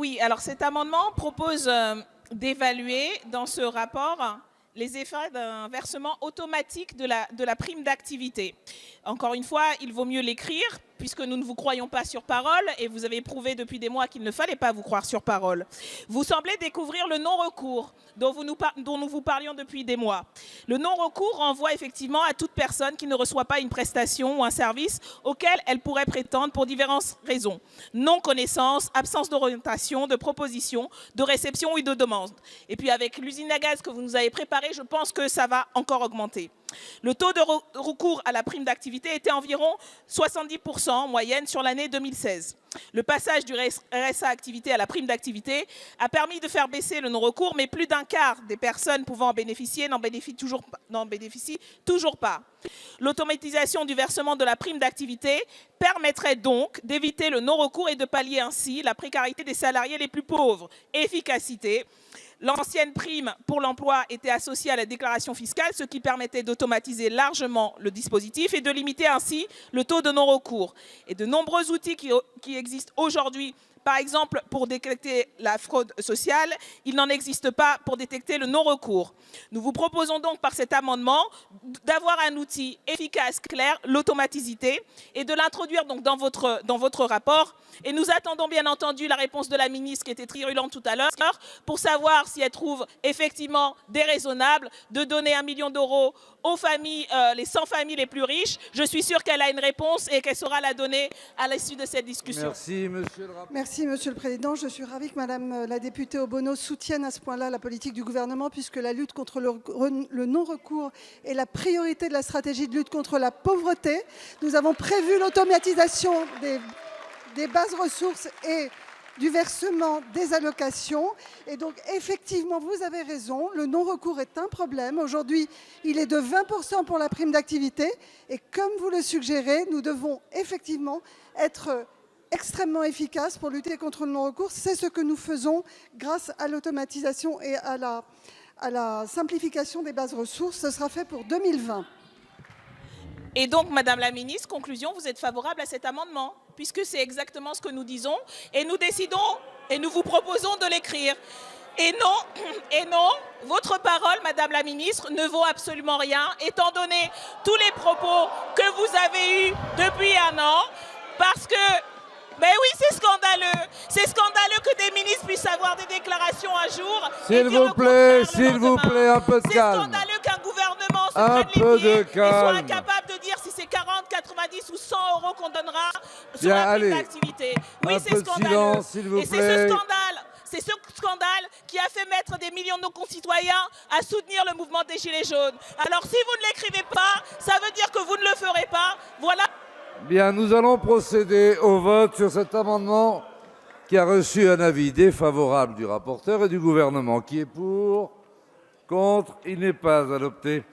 Oui, alors cet amendement propose d'évaluer dans ce rapport les effets d'un versement automatique de la prime d'activité. Encore une fois, il vaut mieux l'écrire, puisque nous ne vous croyons pas sur parole, et vous avez prouvé depuis des mois qu'il ne fallait pas vous croire sur parole. Vous semblez découvrir le non-recours, dont nous vous parlions depuis des mois. Le non-recours renvoie effectivement à toute personne qui ne reçoit pas une prestation ou un service auquel elle pourrait prétendre pour diverses raisons. Non-connaissance, absence d'orientation, de proposition, de réception ou de demande. Et puis avec l'usine à gaz que vous nous avez préparée, je pense que ça va encore augmenter. Le taux de recours à la prime d'activité était environ 70% en moyenne sur l'année 2016. Le passage du RSA activité à la prime d'activité a permis de faire baisser le non-recours, mais plus d'un quart des personnes pouvant en bénéficier n'en bénéficient toujours pas. L'automatisation du versement de la prime d'activité permettrait donc d'éviter le non-recours et de pallier ainsi la précarité des salariés les plus pauvres. Efficacité. L'ancienne prime pour l'emploi était associée à la déclaration fiscale, ce qui permettait d'automatiser largement le dispositif et de limiter ainsi le taux de non-recours. Et de nombreux outils qui existent aujourd'hui, par exemple pour détecter la fraude sociale, il n'en existe pas pour détecter le non-recours. Nous vous proposons donc par cet amendement d'avoir un outil efficace, clair, l'automaticité, et de l'introduire donc dans votre rapport. Et nous attendons bien entendu la réponse de la ministre qui était virulente tout à l'heure pour savoir si elle trouve effectivement déraisonnable de donner 1 million d'euros aux familles, les 100 familles les plus riches. Je suis sûre qu'elle a une réponse et qu'elle saura la donner à l'issue de cette discussion. Merci, monsieur le rapporteur. Merci, Monsieur le Président. Je suis ravie que Madame la députée Obono soutienne à ce point-là la politique du gouvernement, puisque la lutte contre le non-recours est la priorité de la stratégie de lutte contre la pauvreté. Nous avons prévu l'automatisation des bases ressources et du versement des allocations. Et donc, effectivement, vous avez raison, le non-recours est un problème. Aujourd'hui, il est de 20% pour la prime d'activité. Et comme vous le suggérez, nous devons effectivement être extrêmement efficaces pour lutter contre le non-recours. C'est ce que nous faisons grâce à l'automatisation et à la simplification des bases ressources. Ce sera fait pour 2020. Et donc, Madame la Ministre, conclusion, vous êtes favorable à cet amendement, puisque c'est exactement ce que nous disons, et nous décidons, et nous vous proposons de l'écrire. Et non, votre parole, Madame la Ministre, ne vaut absolument rien, étant donné tous les propos que vous avez eus depuis un an, parce que, ben oui, c'est scandaleux. C'est scandaleux que des ministres puissent avoir des déclarations un jour. S'il vous plaît, un peu de calme. C'est scandaleux qu'un gouvernement se Un prenne peu les pieds de et soit calme. incapable de dire si c'est 40, 90 ou 100 euros qu'on donnera sur Bien, la prime allez. d'activité. Oui, Un c'est peu de scandaleux. silence, s'il vous Et c'est plaît. ce scandale qui a fait mettre des millions de nos concitoyens à soutenir le mouvement des Gilets jaunes. Alors si vous ne l'écrivez pas, ça veut dire que vous ne le ferez pas. Voilà. Bien, nous allons procéder au vote sur cet amendement qui a reçu un avis défavorable du rapporteur et du gouvernement. Qui est pour? Contre? Il n'est pas adopté.